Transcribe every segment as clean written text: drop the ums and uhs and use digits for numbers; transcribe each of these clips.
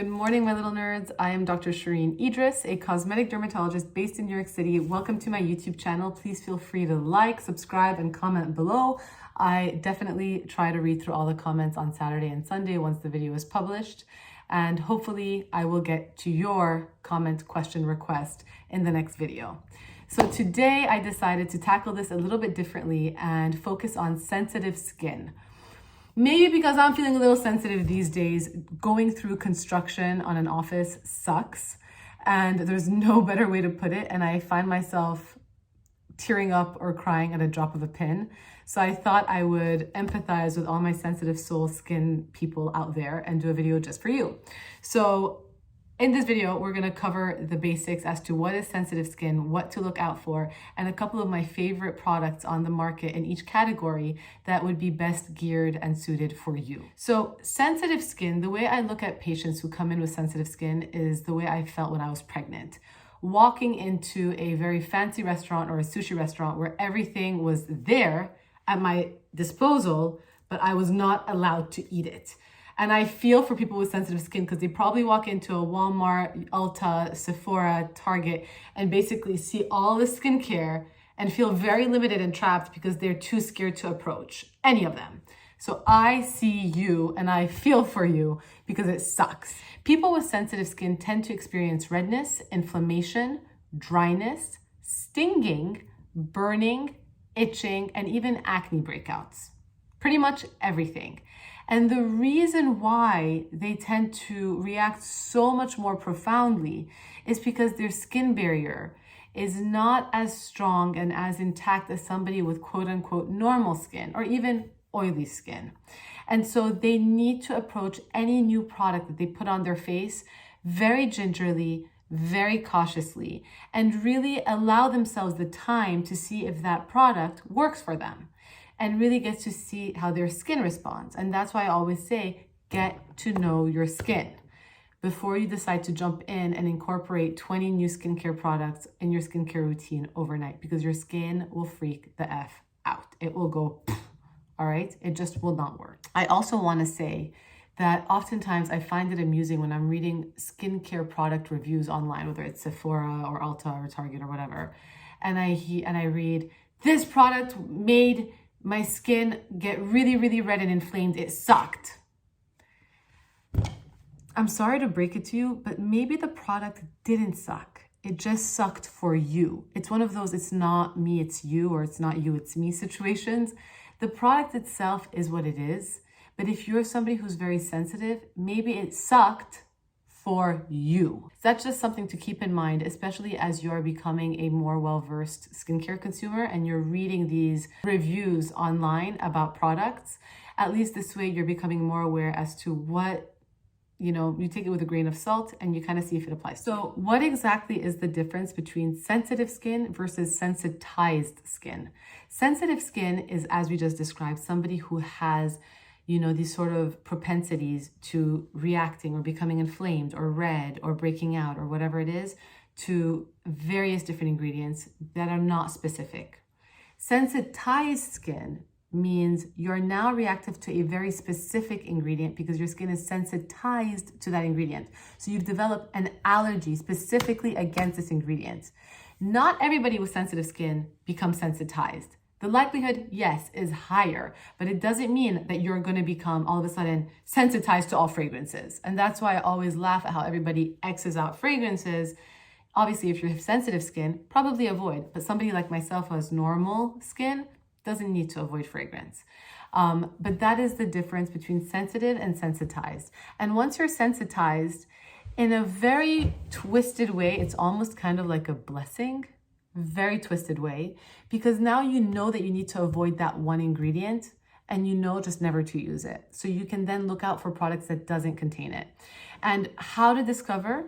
Good morning, my little nerds. I am Dr. Shereene Idriss, a cosmetic dermatologist based in New York City. Welcome to my YouTube channel. Please feel free to like, subscribe, and comment below. I definitely try to read through all the comments on Saturday and Sunday once the video is published. And hopefully I will get to your comment, question, request in the next video. So today I decided to tackle this a little bit differently and focus on sensitive skin. Maybe because I'm feeling a little sensitive these days. Going through construction on an office sucks, and there's no better way to put it. And I find myself tearing up or crying at a drop of a pin. So I thought I would empathize with all my sensitive soul skin people out there and do a video just for you. So in this video, we're going to cover the basics as to what is sensitive skin, what to look out for, and a couple of my favorite products on the market in each category that would be best geared and suited for you. So sensitive skin, the way I look at patients who come in with sensitive skin is the way I felt when I was pregnant. Walking into a very fancy restaurant or a sushi restaurant where everything was there at my disposal, but I was not allowed to eat it. And I feel for people with sensitive skin because they probably walk into a Walmart, Ulta, Sephora, Target, and basically see all the skincare and feel very limited and trapped because they're too scared to approach any of them. So I see you and I feel for you because it sucks. People with sensitive skin tend to experience redness, inflammation, dryness, stinging, burning, itching, and even acne breakouts. Pretty much everything. And the reason why they tend to react so much more profoundly is because their skin barrier is not as strong and as intact as somebody with quote unquote normal skin or even oily skin. And so they need to approach any new product that they put on their face very gingerly, very cautiously, and really allow themselves the time to see if that product works for them and really get to see how their skin responds. And that's why I always say, get to know your skin before you decide to jump in and incorporate 20 new skincare products in your skincare routine overnight, because your skin will freak the F out. It will go, all right? It just will not work. I also wanna say that oftentimes I find it amusing when I'm reading skincare product reviews online, whether it's Sephora or Ulta or Target or whatever, and I read, this product made my skin get really, really red and inflamed. It sucked. I'm sorry to break it to you, but maybe the product didn't suck. It just sucked for you. It's one of those, it's not me, it's you, or it's not you, it's me situations. The product itself is what it is. But if you're somebody who's very sensitive, maybe it sucked for you. That's just something to keep in mind, especially as you're becoming a more well-versed skincare consumer and you're reading these reviews online about products. At least this way you're becoming more aware as to what, you take it with a grain of salt and you kind of see if it applies. So what exactly is the difference between sensitive skin versus sensitized skin? Sensitive skin is, as we just described, somebody who has these sort of propensities to reacting or becoming inflamed or red or breaking out or whatever it is to various different ingredients that are not specific. Sensitized skin means you're now reactive to a very specific ingredient because your skin is sensitized to that ingredient. So you've developed an allergy specifically against this ingredient. Not everybody with sensitive skin becomes sensitized. The likelihood, yes, is higher, but it doesn't mean that you're going to become all of a sudden sensitized to all fragrances. And that's why I always laugh at how everybody X's out fragrances. Obviously, if you have sensitive skin, probably avoid. But somebody like myself who has normal skin doesn't need to avoid fragrance. But that is the difference between sensitive and sensitized. And once you're sensitized, in a very twisted way, it's almost kind of like a blessing. Very twisted way, because now you know that you need to avoid that one ingredient and just never to use it. So you can then look out for products that doesn't contain it. And how to discover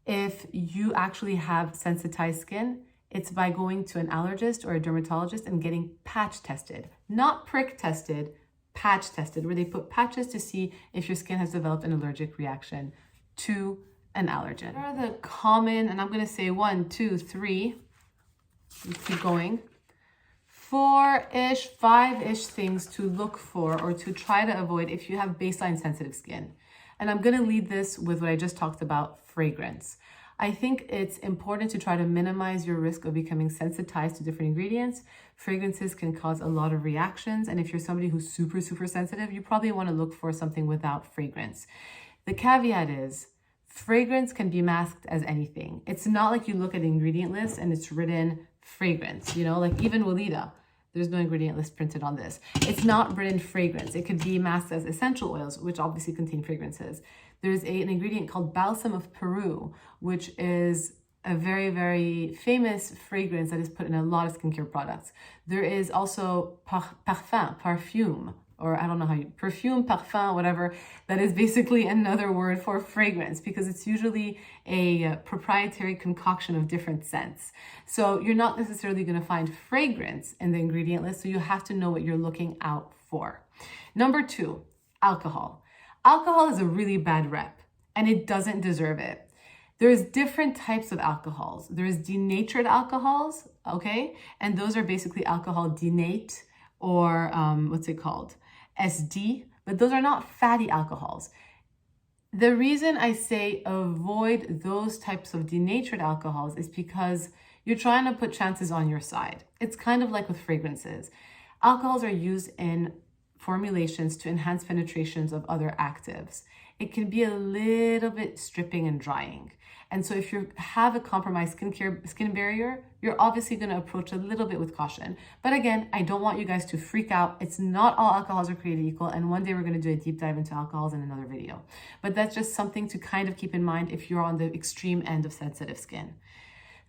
if you actually have sensitized skin, it's by going to an allergist or a dermatologist and getting patch tested, not prick tested, patch tested, where they put patches to see if your skin has developed an allergic reaction to an allergen. What are the common, and I'm gonna say 1, 2, 3, keep going, 4-ish, 5-ish things to look for or to try to avoid if you have baseline sensitive skin. And I'm going to lead this with what I just talked about, fragrance. I think it's important to try to minimize your risk of becoming sensitized to different ingredients. Fragrances can cause a lot of reactions. And if you're somebody who's super, super sensitive, you probably want to look for something without fragrance. The caveat is fragrance can be masked as anything. It's not like you look at the ingredient list and it's written fragrance, you know, like even Walida. There's no ingredient list printed on this. It's not written fragrance. It could be masked as essential oils, which obviously contain fragrances. There's an ingredient called balsam of Peru, which is a very, very famous fragrance that is put in a lot of skincare products. There is also perfume, or I don't know how you, perfume, parfum, whatever. That is basically another word for fragrance because it's usually a proprietary concoction of different scents. So you're not necessarily going to find fragrance in the ingredient list, so you have to know what you're looking out for. Number 2, alcohol. Alcohol is a really bad rep, and it doesn't deserve it. There's different types of alcohols. There's denatured alcohols, okay? And those are basically alcohol denate, or what's it called? SD, but those are not fatty alcohols. The reason I say avoid those types of denatured alcohols is because you're trying to put chances on your side. It's kind of like with fragrances. Alcohols are used in formulations to enhance penetrations of other actives. It can be a little bit stripping and drying. And so if you have a compromised skin barrier, you're obviously going to approach a little bit with caution. But again, I don't want you guys to freak out. It's not all alcohols are created equal. And one day we're going to do a deep dive into alcohols in another video. But that's just something to kind of keep in mind if you're on the extreme end of sensitive skin.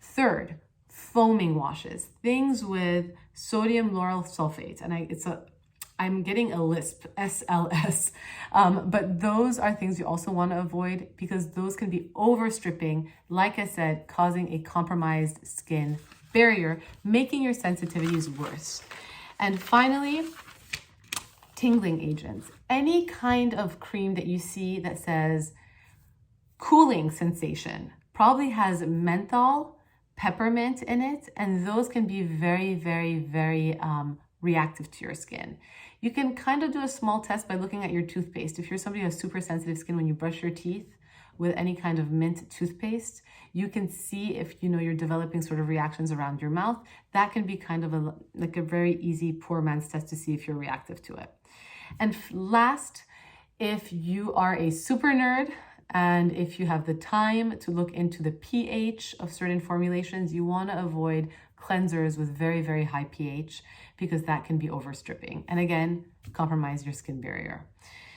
Third, foaming washes, things with sodium lauryl sulfate. And I'm getting a lisp, SLS, but those are things you also want to avoid because those can be overstripping, like I said, causing a compromised skin barrier, making your sensitivities worse. And finally, tingling agents. Any kind of cream that you see that says cooling sensation probably has menthol, peppermint in it, and those can be very, very, very reactive to your skin. You can kind of do a small test by looking at your toothpaste. If you're somebody who has super sensitive skin, when you brush your teeth with any kind of mint toothpaste, you can see if you're developing sort of reactions around your mouth. That can be kind of a very easy poor man's test to see if you're reactive to it. And last, if you are a super nerd and if you have the time to look into the pH of certain formulations, you want to avoid cleansers with very, very high pH because that can be overstripping. And again, compromise your skin barrier.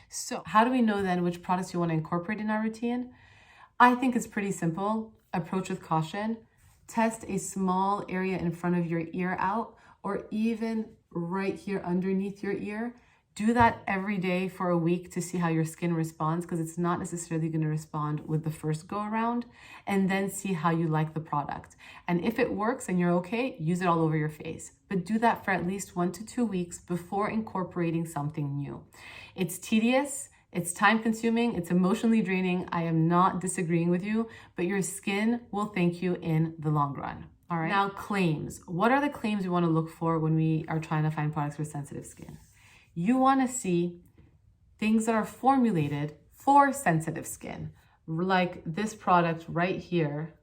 So how do we know then which products you want to incorporate in our routine? I think it's pretty simple. Approach with caution. Test a small area in front of your ear out, or even right here underneath your ear. Do that every day for a week to see how your skin responds, because it's not necessarily going to respond with the first go around, and then see how you like the product. And if it works and you're okay, use it all over your face. But do that for at least 1 to 2 weeks before incorporating something new. It's tedious, it's time consuming, it's emotionally draining. I am not disagreeing with you, but your skin will thank you in the long run. All right. Now, claims. What are the claims we want to look for when we are trying to find products for sensitive skin? You want to see things that are formulated for sensitive skin, like this product right here.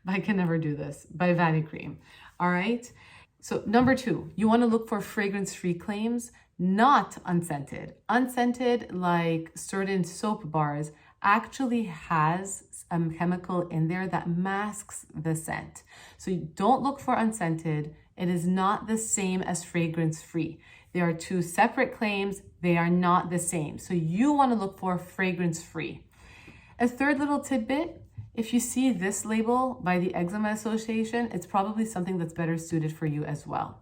I can never do this, by Vanicream. All right. So number 2, you want to look for fragrance-free claims, not unscented. Unscented, like certain soap bars, actually has a chemical in there that masks the scent. So you don't look for unscented. It is not the same as fragrance-free. There are 2 separate claims. They are not the same. So you want to look for fragrance-free. A third little tidbit, if you see this label by the Eczema Association, it's probably something that's better suited for you as well.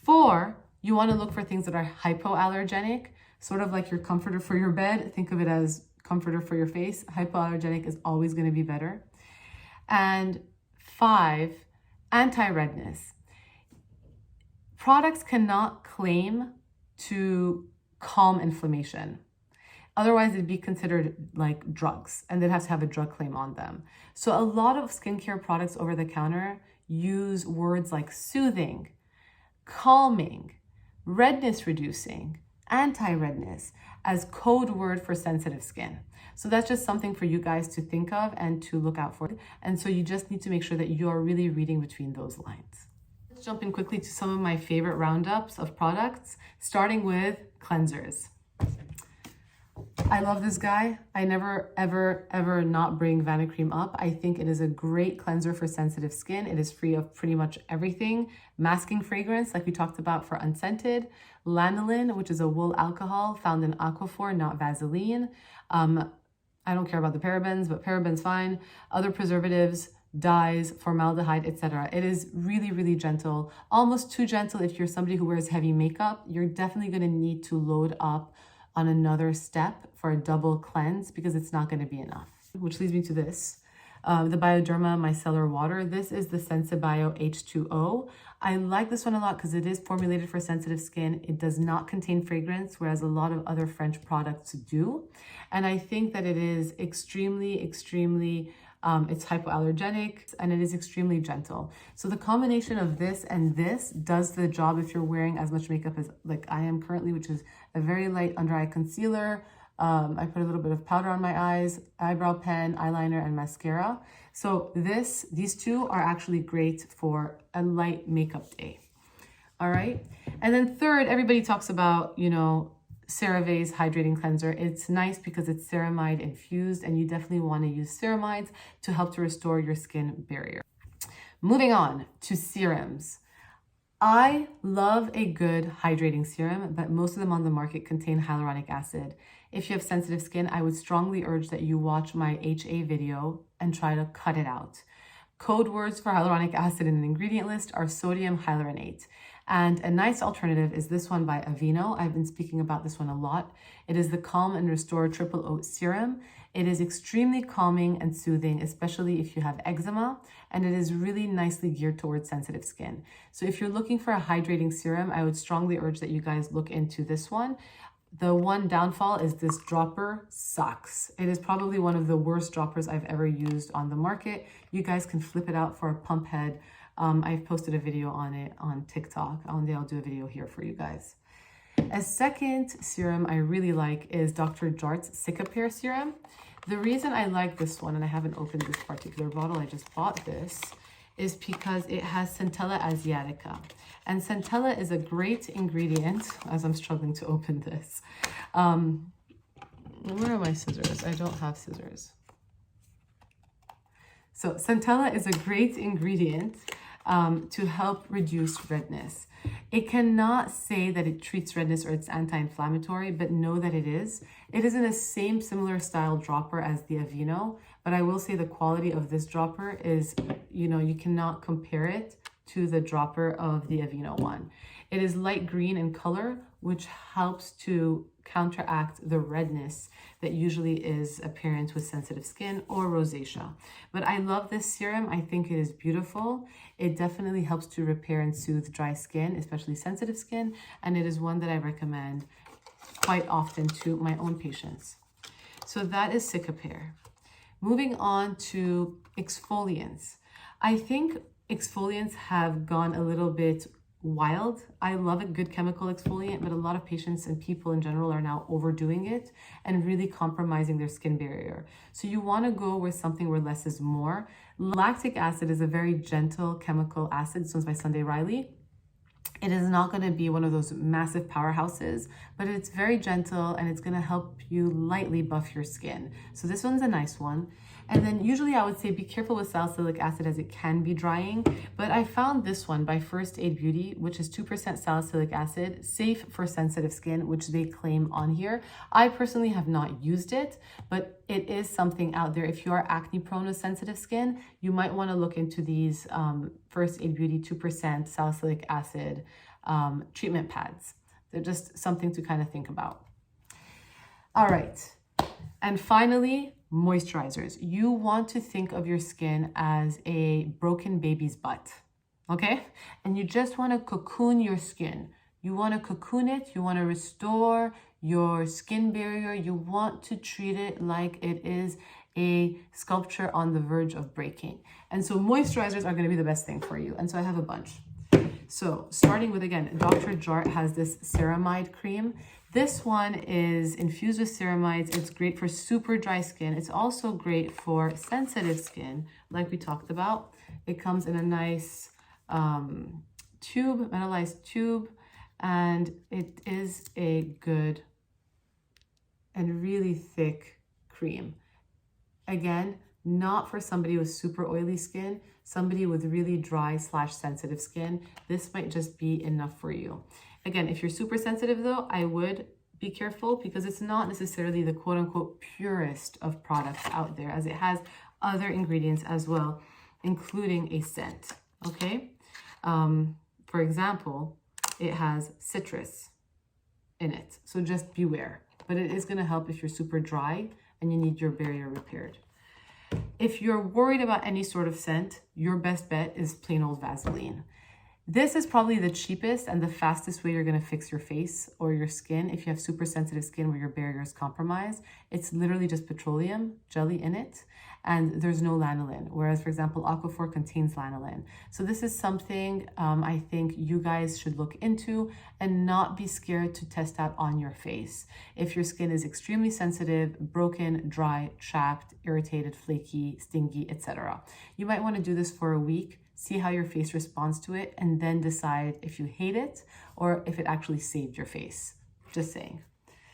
4, you want to look for things that are hypoallergenic, sort of like your comforter for your bed. Think of it as comforter for your face. Hypoallergenic is always going to be better. And 5, anti-redness. Products cannot claim to calm inflammation. Otherwise, it'd be considered like drugs, and they'd have to have a drug claim on them. So a lot of skincare products over the counter use words like soothing, calming, redness reducing, anti-redness as code word for sensitive skin. So that's just something for you guys to think of and to look out for. And so you just need to make sure that you are really reading between those lines. Let's jump in quickly to some of my favorite roundups of products, starting with cleansers. I love this guy. I never, ever not bring Vanicream up. I think it is a great cleanser for sensitive skin. It is free of pretty much everything. Masking fragrance, like we talked about for unscented. Lanolin, which is a wool alcohol found in Aquaphor, not Vaseline. I don't care about the parabens, but parabens fine. Other preservatives, dyes, formaldehyde, etc. It is really, really gentle. Almost too gentle if you're somebody who wears heavy makeup. You're definitely going to need to load up on another step for a double cleanse because it's not going to be enough. Which leads me to this. The Bioderma Micellar Water. This is the Sensibio H2O. I like this one a lot because it is formulated for sensitive skin. It does not contain fragrance, whereas a lot of other French products do. And I think that it is extremely, it's hypoallergenic and it is extremely gentle. So the combination of this and this does the job if you're wearing as much makeup as like I am currently, which is a very light under eye concealer. I put a little bit of powder on my eyes, eyebrow pen, eyeliner, and mascara. So these two are actually great for a light makeup day. All right. And then third, everybody talks about, CeraVe's hydrating cleanser. It's nice because it's ceramide infused, and you definitely want to use ceramides to help to restore your skin barrier. Moving on to serums. I love a good hydrating serum, but most of them on the market contain hyaluronic acid. If you have sensitive skin, I would strongly urge that you watch my HA video and try to cut it out. Code words for hyaluronic acid in an ingredient list are sodium hyaluronate. And a nice alternative is this one by Aveeno. I've been speaking about this one a lot. It is the Calm and Restore Triple Oat Serum. It is extremely calming and soothing, especially if you have eczema, and it is really nicely geared towards sensitive skin. So if you're looking for a hydrating serum, I would strongly urge that you guys look into this one. The one downfall is this dropper sucks. It is probably one of the worst droppers I've ever used on the market. You guys can flip it out for a pump head. I've posted a video on it on TikTok. One day I'll do a video here for you guys. A second serum I really like is Dr. Jart's Cicapair serum. The reason I like this one, and I haven't opened this particular bottle, I just bought this, is because it has Centella asiatica. And Centella is a great ingredient, as I'm struggling to open this. Where are my scissors? I don't have scissors. So Centella is a great ingredient to help reduce redness. It cannot say that it treats redness or it's anti-inflammatory, but know that it is. It is in the same similar style dropper as the Aveeno, but I will say the quality of this dropper is, you cannot compare it to the dropper of the Aveeno one. It is light green in color, which helps to counteract the redness that usually is apparent with sensitive skin or rosacea. But I love this serum. I think it is beautiful. It definitely helps to repair and soothe dry skin, especially sensitive skin, and it is one that I recommend quite often to my own patients. So that is Cicapair. Moving on to exfoliants. I think exfoliants have gone a little bit wild. I love a good chemical exfoliant, but a lot of patients and people in general are now overdoing it and really compromising their skin barrier. So you want to go with something where less is more. Lactic acid is a very gentle chemical acid. This one's by Sunday Riley. It is not going to be one of those massive powerhouses, but it's very gentle and it's going to help you lightly buff your skin. So this one's a nice one. And then usually I would say be careful with salicylic acid as it can be drying, but I found this one by First Aid Beauty, which is 2% salicylic acid, safe for sensitive skin, which they claim on here. I personally have not used it, but it is something out there. If you are acne prone with sensitive skin, you might want to look into these First Aid Beauty 2% salicylic acid treatment pads. They're just something to kind of think about. All right. And finally, moisturizers. You want to think of your skin as a broken baby's butt, okay? And you just want to cocoon your skin. You want to cocoon it. You want to restore your skin barrier. You want to treat it like it is a sculpture on the verge of breaking. And so moisturizers are going to be the best thing for you. And so I have a bunch. So starting with, again, Dr. Jart has this ceramide cream. This one is infused with ceramides. It's great for super dry skin. It's also great for sensitive skin, like we talked about. It comes in a nice tube, metallized tube, and it is a good and really thick cream. Again, not for somebody with super oily skin, somebody with really dry / sensitive skin. This might just be enough for you. Again, if you're super sensitive though, I would be careful because it's not necessarily the quote unquote purest of products out there, as it has other ingredients as well, including a scent, okay? For example, it has citrus in it, so just beware. But it is gonna help if you're super dry and you need your barrier repaired. If you're worried about any sort of scent, your best bet is plain old Vaseline. This is probably the cheapest and the fastest way you're gonna fix your face or your skin if you have super sensitive skin where your barrier is compromised. It's literally just petroleum jelly in it, and there's no lanolin, whereas, for example, Aquaphor contains lanolin. So this is something I think you guys should look into and not be scared to test out on your face. If your skin is extremely sensitive, broken, dry, chapped, irritated, flaky, stingy, etc. You might wanna do this for a week, see how your face responds to it, and then decide if you hate it or if it actually saved your face. Just saying.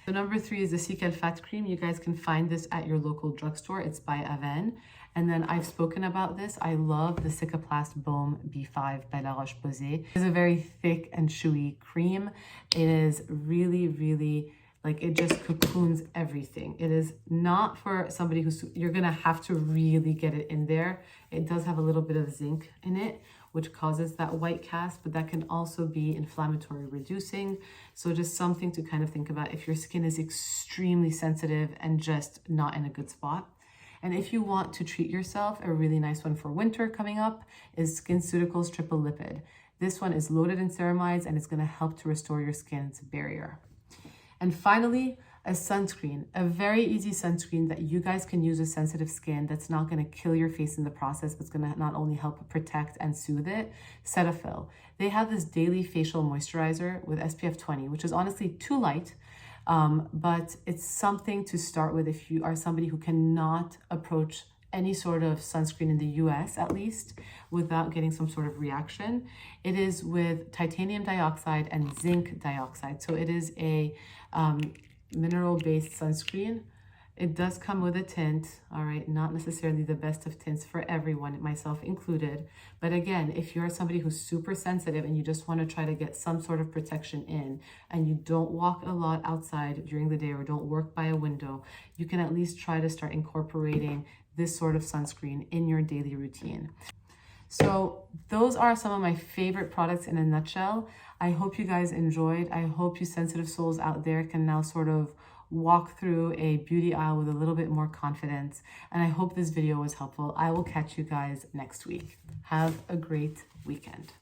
So number 3 is the Cical Fat Cream. You guys can find this at your local drugstore. It's by Aven. And then I've spoken about this. I love the Cicaplast Baume B5 by La Roche-Posay. It's a very thick and chewy cream. It is really, really, like, it just cocoons everything. It is not for somebody who's, you're gonna have to really get it in there. It does have a little bit of zinc in it, which causes that white cast, but that can also be inflammatory reducing. So just something to kind of think about if your skin is extremely sensitive and just not in a good spot. And if you want to treat yourself, a really nice one for winter coming up is SkinCeuticals Triple Lipid. This one is loaded in ceramides and it's gonna help to restore your skin's barrier. And finally, a sunscreen, a very easy sunscreen that you guys can use with sensitive skin that's not gonna kill your face in the process, but it's gonna not only help protect and soothe it. Cetaphil. They have this daily facial moisturizer with SPF 20, which is honestly too light, but it's something to start with if you are somebody who cannot approach any sort of sunscreen in the US at least without getting some sort of reaction. It is with titanium dioxide and zinc dioxide. So it is a mineral-based sunscreen. It does come with a tint, all right, not necessarily the best of tints for everyone, myself included. But again, if you're somebody who's super sensitive and you just want to try to get some sort of protection in and you don't walk a lot outside during the day or don't work by a window, you can at least try to start incorporating this sort of sunscreen in your daily routine. So those are some of my favorite products in a nutshell. I hope you guys enjoyed. I hope you sensitive souls out there can now sort of walk through a beauty aisle with a little bit more confidence. And I hope this video was helpful. I will catch you guys next week. Have a great weekend.